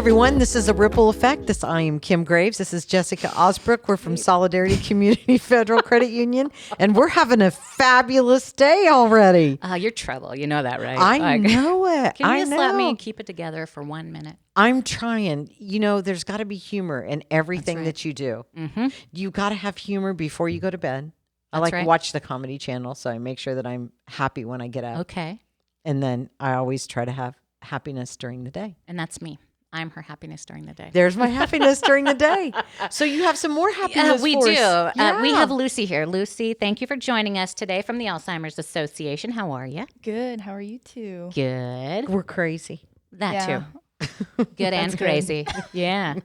everyone. This is A Ripple Effect. I am Kim Graves. This is Jessica Ausbrook. We're from Solidarity Community Federal Credit Union, and we're having a fabulous day already. You're trouble. You know that, right? I know it. Can you just let me keep it together for 1 minute? I'm trying. You know, there's got to be humor in everything that you do. Mm-hmm. You got to have humor before you go to bed. I like to watch the Comedy Channel, so I make sure that I'm happy when I get up. Okay. And then I always try to have happiness during the day. And that's me. I'm her happiness during the day. There's my happiness during the day. So you have some more happiness we for do. us. We have Lucy here. Lucy, thank you for joining us today from the Alzheimer's Association. How are you? Good. How are you two? Good. We're crazy. That too. Good and crazy. Yeah.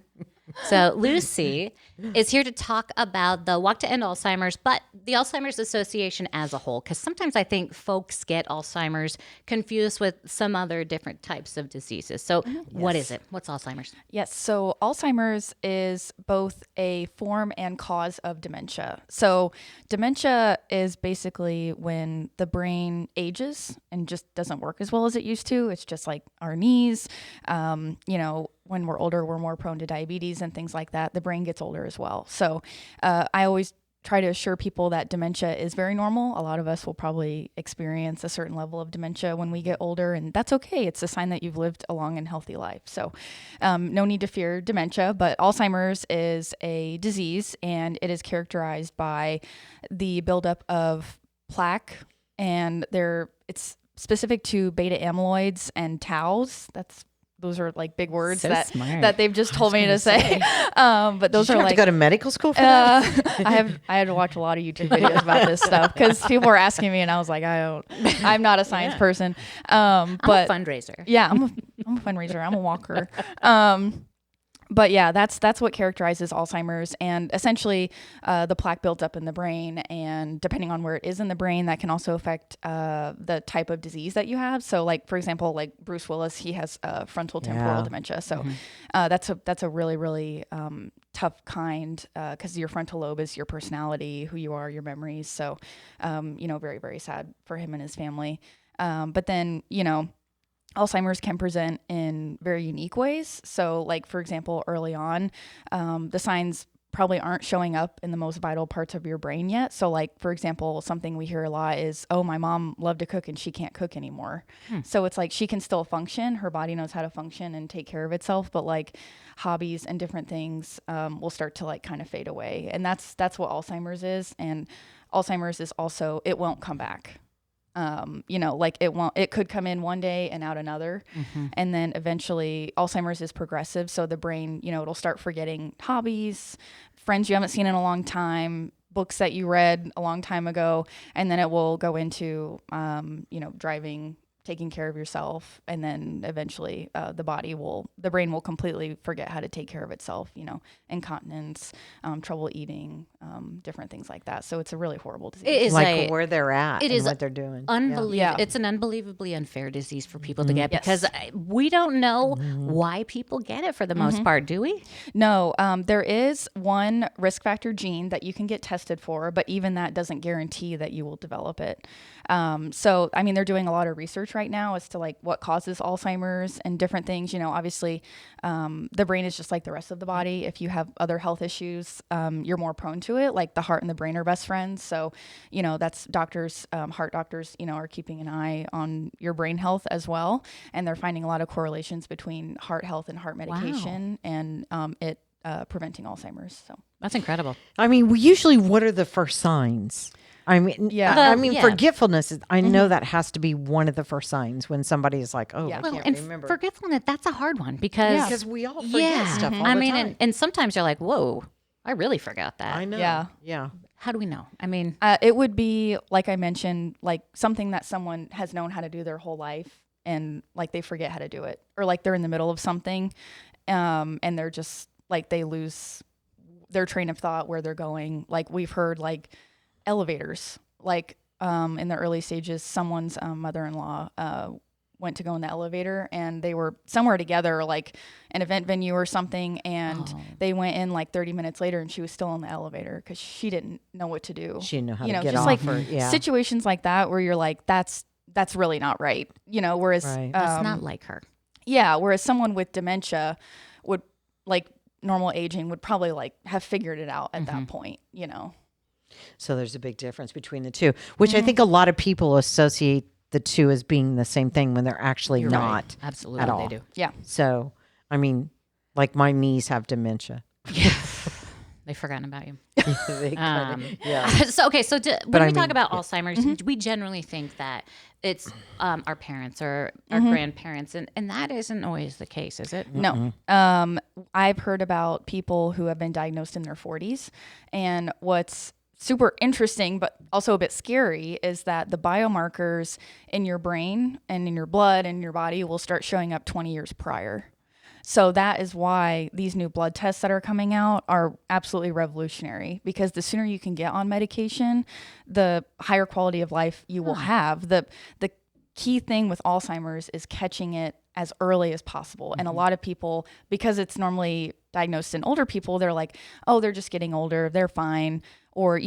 So Lucy is here to talk about the Walk to End Alzheimer's, but the Alzheimer's Association as a whole, because sometimes I think folks get Alzheimer's confused with some other different types of diseases. So what is it? What's Alzheimer's? Yes. So Alzheimer's is both a form and cause of dementia. So dementia is basically when the brain ages and just doesn't work as well as it used to. It's just like our knees, when we're older, we're more prone to diabetes and things like that. The brain gets older as well. So I always try to assure people that dementia is very normal. A lot of us will probably experience a certain level of dementia when we get older, and that's okay. It's a sign that you've lived a long and healthy life. So no need to fear dementia, but Alzheimer's is a disease, and it is characterized by the buildup of plaque, and it's specific to beta amyloids and taus. Those are like big words that they've just told me to say. But those Did you are have like to go to medical school for that? I had to watch a lot of YouTube videos about this stuff because people were asking me, and I was like, I'm not a science person. But I'm a fundraiser. Yeah, I'm a fundraiser. I'm a walker. But yeah, that's what characterizes Alzheimer's, and essentially the plaque built up in the brain, and depending on where it is in the brain, that can also affect the type of disease that you have. So, like for example, like Bruce Willis, he has frontal temporal dementia. So that's a really really tough kind because your frontal lobe is your personality, who you are, your memories. So very very sad for him and his family. But then Alzheimer's can present in very unique ways. So like, for example, early on, the signs probably aren't showing up in the most vital parts of your brain yet. So like, for example, something we hear a lot is, oh, my mom loved to cook and she can't cook anymore. So it's like she can still function. Her body knows how to function and take care of itself. But like hobbies and different things will start to like kind of fade away. And that's what Alzheimer's is. And Alzheimer's is also, it won't come back. It could come in one day and out another. And then eventually Alzheimer's is progressive. So the brain, it'll start forgetting hobbies, friends you haven't seen in a long time, books that you read a long time ago. And then it will go into, driving, taking care of yourself. And then eventually the brain will completely forget how to take care of itself, incontinence, trouble eating, different things like that. So it's a really horrible disease. It is like where they're at and is what they're doing. Unbelievable. Yeah. It's an unbelievably unfair disease for people to get because we don't know why people get it for the most part, do we? No, there is one risk factor gene that you can get tested for, but even that doesn't guarantee that you will develop it. They're doing a lot of research right now as to like what causes Alzheimer's and different things. Obviously, the brain is just like the rest of the body. If you have other health issues, you're more prone to it. Like the heart and the brain are best friends. So, that's doctors, heart doctors, are keeping an eye on your brain health as well. And they're finding a lot of correlations between heart health and heart medication and it preventing Alzheimer's. So That's incredible. I mean, what are the first signs? I mean, forgetfulness. I know that has to be one of the first signs when somebody is like, "Oh, I can't remember." Forgetfulness, that's a hard one because we all forget stuff all the time. and sometimes you're like, "Whoa, I really forgot that." I know. Yeah. How do we know? I mean, it would be like I mentioned, like something that someone has known how to do their whole life, and like they forget how to do it, or like they're in the middle of something, and they're just like they lose their train of thought where they're going. Like we've heard like elevators, like in the early stages, someone's mother-in-law went to go in the elevator and they were somewhere together, like an event venue or something, and they went in like 30 minutes later and she was still in the elevator because she didn't know what to do. She didn't know how to get just off. Like situations like that where you're like, that's really not right. Whereas that's not like her. Yeah, whereas someone with dementia, would like normal aging would probably like have figured it out at that point, So there's a big difference between the two, which I think a lot of people associate the two as being the same thing when they're actually You're not right. Absolutely, at all. they do. Yeah. So, I mean, like my knees have dementia. They've forgotten about you. They kinda- So when I we talk mean, about Alzheimer's, we generally think that it's our parents or our grandparents, and that isn't always the case, is it? No. I've heard about people who have been diagnosed in their 40s, and what's super interesting but also a bit scary is that the biomarkers in your brain and in your blood and your body will start showing up 20 years prior. So that is why these new blood tests that are coming out are absolutely revolutionary, because the sooner you can get on medication, the higher quality of life you will have. The key thing with Alzheimer's is catching it as early as possible. And a lot of people, because it's normally diagnosed in older people, they're like, oh, they're just getting older, they're fine. Or,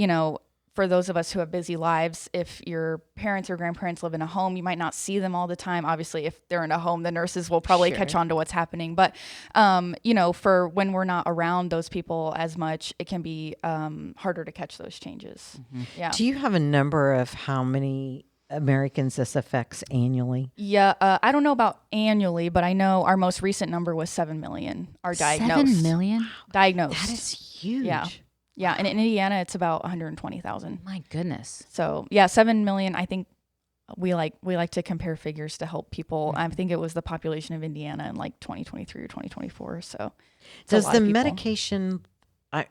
for those of us who have busy lives, if your parents or grandparents live in a home, you might not see them all the time. Obviously, if they're in a home, the nurses will probably catch on to what's happening. But, for when we're not around those people as much, it can be harder to catch those changes. Yeah. Do you have a number of how many Americans this affects annually? Yeah. I don't know about annually, but I know our most recent number was 7 million are diagnosed. 7 million? Diagnosed. That is huge. Yeah. Yeah. And in Indiana, it's about 120,000. My goodness. So yeah, 7 million. I think we like to compare figures to help people. I think it was the population of Indiana in like 2023 or 2024. So does the medication,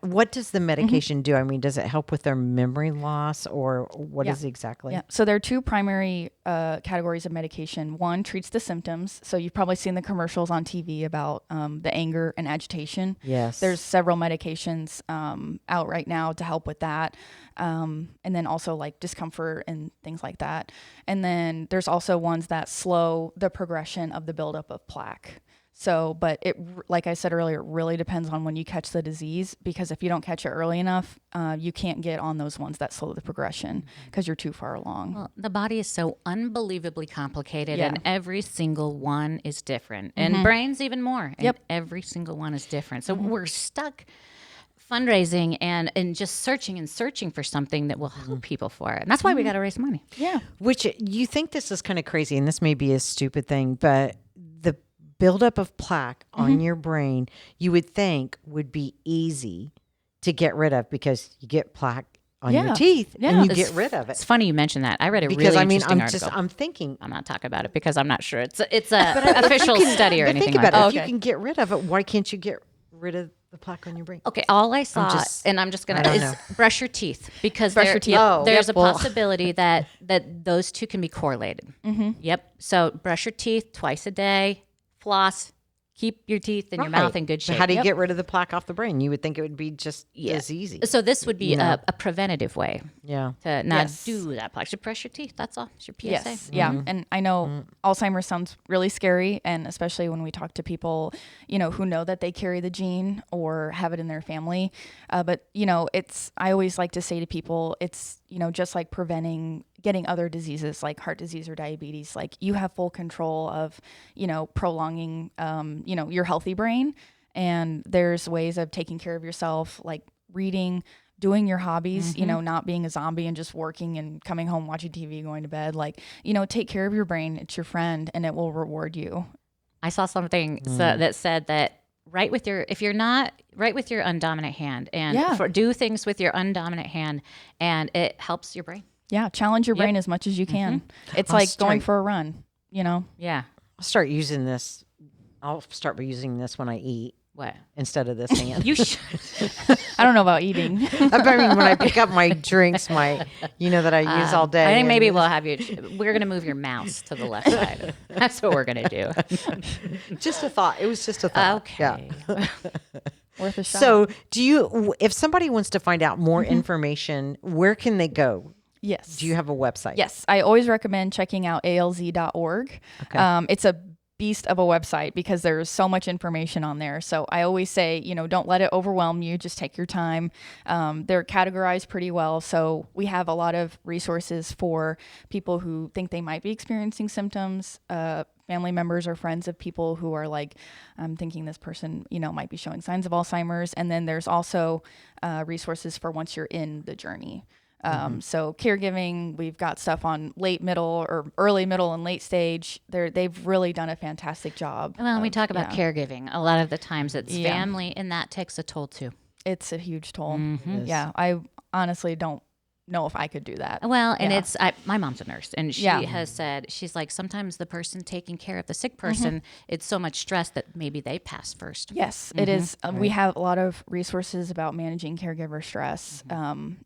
what does the medication do? I mean, does it help with their memory loss, or what is exactly? Yeah. So there are two primary categories of medication. One treats the symptoms. So you've probably seen the commercials on TV about the anger and agitation. Yes. There's several medications out right now to help with that. And then also like discomfort and things like that. And then there's also ones that slow the progression of the buildup of plaque. So, but it, like I said earlier, it really depends on when you catch the disease, because if you don't catch it early enough, you can't get on those ones that slow the progression because you're too far along. Well, the body is so unbelievably complicated, and every single one is different, and brains even more. And every single one is different. So we're stuck fundraising and just searching for something that will help people for it. And that's why we got to raise money. Yeah. Which you think this is kind of crazy, and this may be a stupid thing, but the buildup of plaque on your brain, you would think would be easy to get rid of, because you get plaque on your teeth and you get rid of it. It's funny you mentioned that. I read a Because really I mean, interesting article. I'm thinking. I'm not talking about it because I'm not sure it's a official study or But anything think like about that. it. If you can get rid of it, why can't you get rid of the plaque on your brain? Okay, all I saw, and I'm just going to, is brush your teeth, because there's a possibility that those two can be correlated. Yep. So brush your teeth twice a day, floss, keep your teeth and your mouth in good shape. How do you get rid of the plaque off the brain? You would think it would be just as easy. So this would be a preventative way to not do that plaque. Just brush your teeth. That's all. It's your PSA. Yes. Yeah. And I know Alzheimer's sounds really scary, and especially when we talk to people, who know that they carry the gene or have it in their family. But I always like to say to people, it's, just like preventing getting other diseases like heart disease or diabetes. Like, you have full control of, prolonging, your healthy brain. And there's ways of taking care of yourself, like reading, doing your hobbies, not being a zombie and just working and coming home, watching TV, going to bed. Like, take care of your brain. It's your friend, and it will reward you. I saw something that said that if you're not right with your undominant hand, and do things with your undominant hand, and it helps your brain. Yeah. Challenge your brain as much as you can. It's like going for a run, Yeah. I'll start using this. I'll start by using this when I eat. What? Instead of this hand. You should. I don't know about eating. I mean, when I pick up my drinks, that I use all day. I think maybe we'll have we're going to move your mouse to the left side. That's what we're going to do. Just a thought. It was just a thought. Okay. Yeah. Worth a shot. So if somebody wants to find out more information, where can they go? Yes. Do you have a website? Yes. I always recommend checking out alz.org. Okay. It's a beast of a website because there's so much information on there. So I always say, don't let it overwhelm you. Just take your time. They're categorized pretty well. So we have a lot of resources for people who think they might be experiencing symptoms, family members or friends of people who are like, I'm thinking this person, might be showing signs of Alzheimer's. And then there's also resources for once you're in the journey. So caregiving, we've got stuff on late, middle, or early, middle, and late stage. They've really done a fantastic job. Well, when we talk about caregiving, a lot of the times it's Yeah. family, and that takes a toll too. It's a huge toll. Mhm. Yeah. I honestly don't know if I could do that. Well, and Yeah. my mom's a nurse, and she Yeah. has said, she's like, sometimes the person taking care of the sick person, it's so much stress that maybe they pass first. Yes, it is. We have a lot of resources about managing caregiver stress, and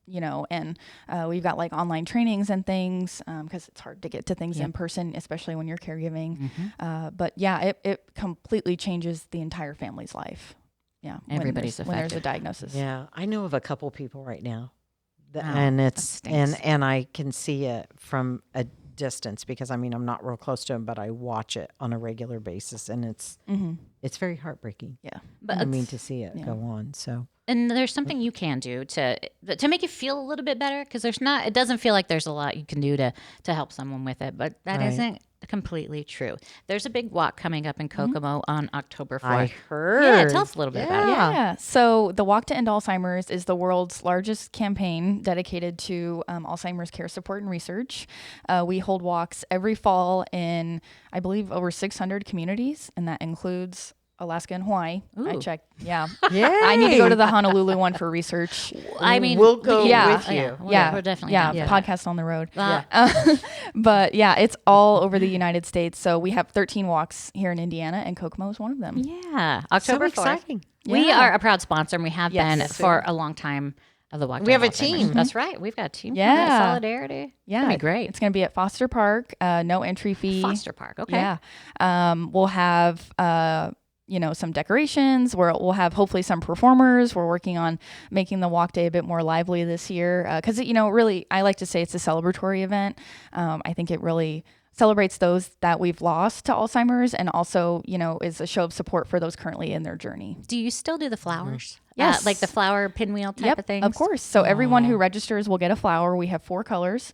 we've got like online trainings and things because it's hard to get to things in person, especially when you're caregiving. But yeah, it completely changes the entire family's life. Yeah, Everybody's when there's a affected. diagnosis. Yeah, I know of a couple people right now, Wow, and it's that stinks. and I can see it from a distance because I'm not real close to them, but I watch it on a regular basis, and it's very heartbreaking. Yeah, But To see it go on. So and there's something you can do to make you feel a little bit better, because it doesn't feel like there's a lot you can do to help someone with it, but that Right. isn't completely true. There's a big walk coming up in Kokomo on October 4th. I heard. Yeah, tell us a little bit about it. Yeah. So the Walk to End Alzheimer's is the world's largest campaign dedicated to Alzheimer's care support and research. We hold walks every fall in, I believe, over 600 communities, and that includes Alaska and Hawaii. I Ooh. checked. Yeah. Yeah, I need to go to the Honolulu one for research. I mean, we'll go Yeah. with you. Yeah. we're definitely Yeah. down for that. Podcast on the road. Uh, But yeah, it's all over the United States. So we have 13 walks here in Indiana, and Kokomo is one of them. Yeah, So October 4th. exciting. We Yeah. are a proud sponsor, and we have been Yes. for a long time of the Walk. We to have a End Alzheimer's. team. That's right. We've got a team. Yeah. Solidarity. Yeah. That'd be great. It's going to be at Foster Park. No entry fee. Foster Park. Okay. Yeah. We'll have, some decorations. We'll have hopefully some performers. We're working on making the walk day a bit more lively this year. Cause really, I like to say it's a celebratory event. I think it really celebrates those that we've lost to Alzheimer's, and also, is a show of support for those currently in their journey. Do you still do the flowers? Yes. Like the flower pinwheel type of things? Of course. So everyone who registers will get a flower. We have 4 colors.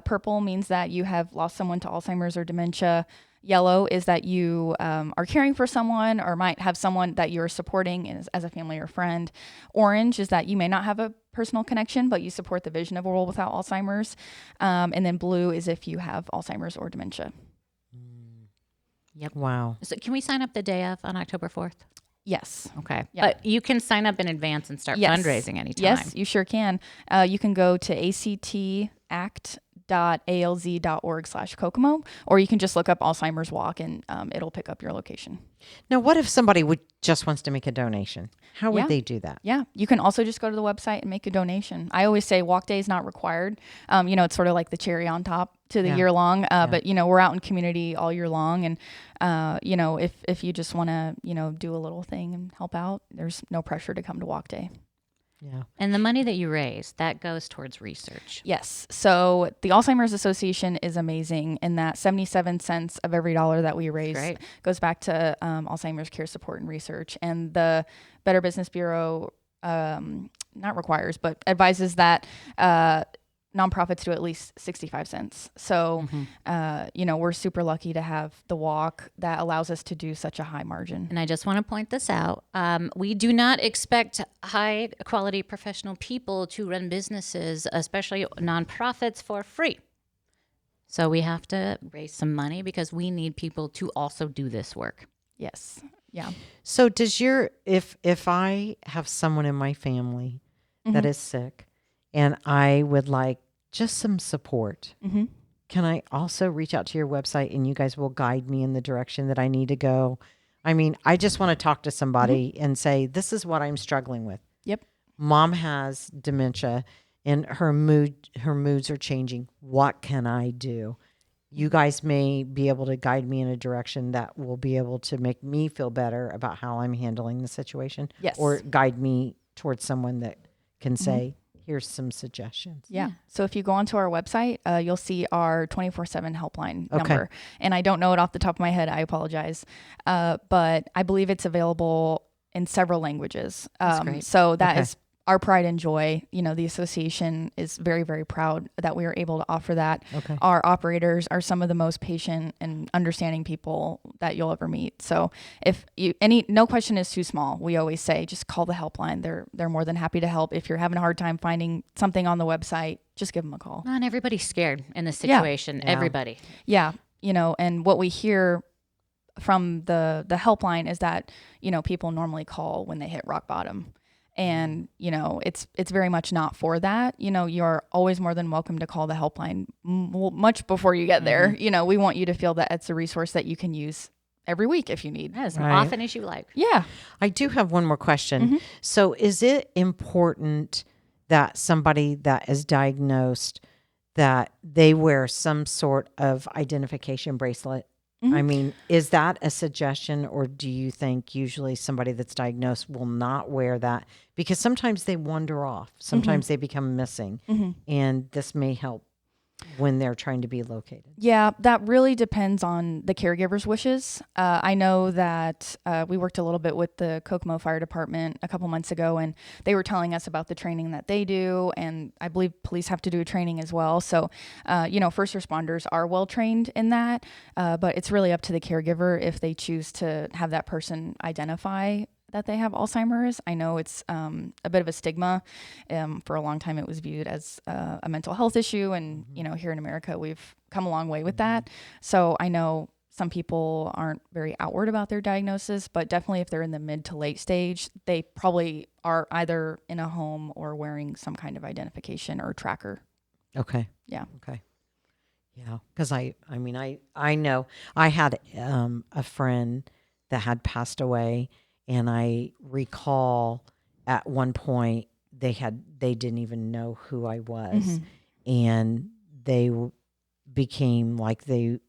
Purple means that you have lost someone to Alzheimer's or dementia. Yellow is that you are caring for someone or might have someone that you're supporting as a family or friend. Orange is that you may not have a personal connection, but you support the vision of a world without Alzheimer's. And then blue is if you have Alzheimer's or dementia. Yep. Wow. So can we sign up the day of on October 4th? Yes. Okay. Yeah. But you can sign up in advance and start Yes. fundraising anytime. Yes, you sure can. You can go to actact.alz.org/Kokomo, or you can just look up Alzheimer's Walk and it'll pick up your location. Now, what if somebody just wants to make a donation? How would Yeah. they do that? Yeah, you can also just go to the website and make a donation. I always say walk day is not required. It's sort of like the cherry on top to the Yeah. year long. But we're out in community all year long, and if you just want to do a little thing and help out, there's no pressure to come to walk day. Yeah. And the money that you raise, that goes towards research. Yes. So the Alzheimer's Association is amazing in that 77 cents of every dollar that we raise Great. goes back to Alzheimer's care support and research. And the Better Business Bureau not requires, but advises that nonprofits do at least 65 cents. So, we're super lucky to have the walk that allows us to do such a high margin. And I just want to point this out. We do not expect high quality professional people to run businesses, especially nonprofits, for free. So we have to raise some money because we need people to also do this work. Yes. Yeah. So does if I have someone in my family that is sick and I would like just some support, can I also reach out to your website and you guys will guide me in the direction that I need to go? I mean, I just want to talk to somebody and say, this is what I'm struggling with. Yep. Mom has dementia and her moods are changing. What can I do? You guys may be able to guide me in a direction that will be able to make me feel better about how I'm handling the situation. Yes. Or guide me towards someone that can say, here's some suggestions. Yeah. So if you go onto our website, you'll see our 24/7 helpline Okay. number. And I don't know it off the top of my head. I apologize. But I believe it's available in several languages. That's great. So that Okay. is our pride and joy. The association is very, very proud that we are able to offer that. Okay. Our operators are some of the most patient and understanding people that you'll ever meet. So if no question is too small, we always say just call the helpline. They're more than happy to help. If you're having a hard time finding something on the website, just give them a call. Not everybody's scared in this situation. Yeah. Everybody. Yeah. And what we hear from the helpline is that, people normally call when they hit rock bottom. And, it's very much not for that. You're always more than welcome to call the helpline much before you get there. We want you to feel that it's a resource that you can use every week if you need. As often as you like. Yeah. I do have one more question. So is it important that somebody that is diagnosed that they wear some sort of identification bracelet? I mean, is that a suggestion, or do you think usually somebody that's diagnosed will not wear that? Because sometimes they wander off. Sometimes they become missing. And this may help when they're trying to be located. Yeah, that really depends on the caregiver's wishes. I know that we worked a little bit with the Kokomo Fire Department a couple months ago, and they were telling us about the training that they do, and I believe police have to do training as well. So, first responders are well trained in that, but it's really up to the caregiver if they choose to have that person identify that they have Alzheimer's. I know it's a bit of a stigma. For a long time, it was viewed as a mental health issue. And, here in America, we've come a long way with that. So I know some people aren't very outward about their diagnosis, but definitely if they're in the mid to late stage, they probably are either in a home or wearing some kind of identification or tracker. Okay. Yeah. Okay. Yeah. Because I know I had a friend that had passed away. And I recall at one point they didn't even know who I was, and they became like they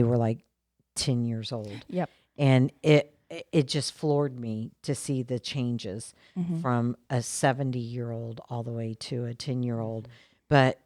were like 10 years old. Yep. And it just floored me to see the changes from a 70-year-old all the way to a 10-year-old. But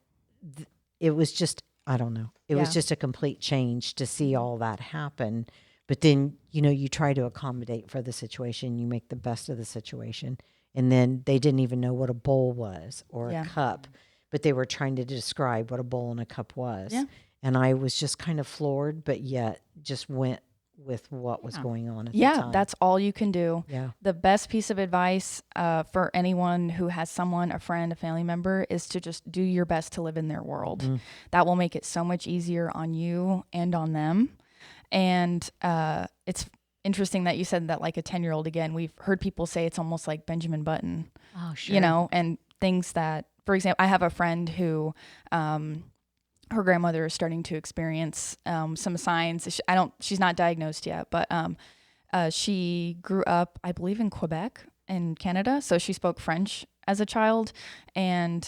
it was just, I don't know, it was just a complete change to see all that happen. But then, you try to accommodate for the situation. You make the best of the situation. And then they didn't even know what a bowl was or a cup, but they were trying to describe what a bowl and a cup was. Yeah. And I was just kind of floored, but yet just went with what was going on at the time. That's all you can do. Yeah. The best piece of advice for anyone who has someone, a friend, a family member, is to just do your best to live in their world. That will make it so much easier on you and on them. And it's interesting that you said that, like a 10-year-old. Again, we've heard people say it's almost like Benjamin Button. Oh, sure. And things that, for example, I have a friend who her grandmother is starting to experience some signs. She's not diagnosed yet, but she grew up, I believe, in Quebec in Canada. So she spoke French as a child, and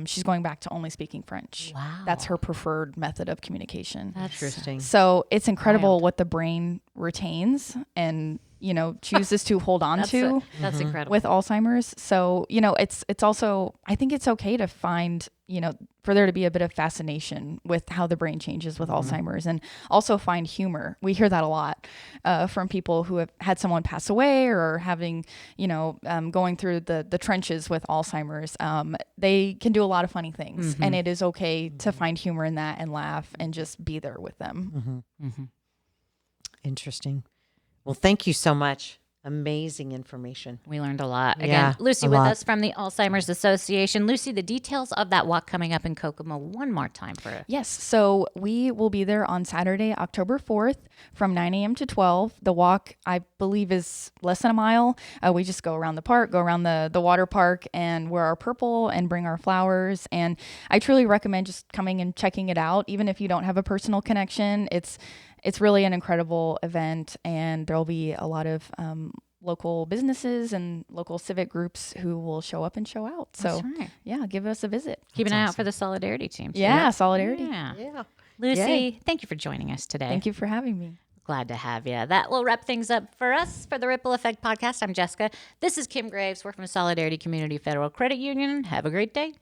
she's going back to only speaking French. Wow. That's her preferred method of communication. That's interesting. So it's incredible what the brain retains and, chooses to hold on to. That's incredible. With Alzheimer's. So, it's also, I think it's okay to find, for there to be a bit of fascination with how the brain changes with Alzheimer's, and also find humor. We hear that a lot from people who have had someone pass away or having, going through the trenches with Alzheimer's. They can do a lot of funny things, and it is okay to find humor in that and laugh and just be there with them. Interesting. Well, thank you so much. Amazing information. We learned a lot. Again, Yeah, Lucy a with lot. us from the Alzheimer's Association. Lucy, the details of that walk coming up in Kokomo one more time for us. Yes. So we will be there on Saturday, October 4th from 9 a.m. to 12. The walk, I believe, is less than a mile. We just go around the park, go around the water park, and wear our purple and bring our flowers. And I truly recommend just coming and checking it out, even if you don't have a personal connection. It's really an incredible event, and there'll be a lot of local businesses and local civic groups who will show up and show out. So, That's right. yeah, give us a visit. Keep an eye out for the Solidarity team. too. Yeah, solidarity. Yeah. Lucy, thank you for joining us today. Thank you for having me. Glad to have you. That will wrap things up for us for the Ripple Effect podcast. I'm Jessica. This is Kim Graves. We're from Solidarity Community Federal Credit Union. Have a great day.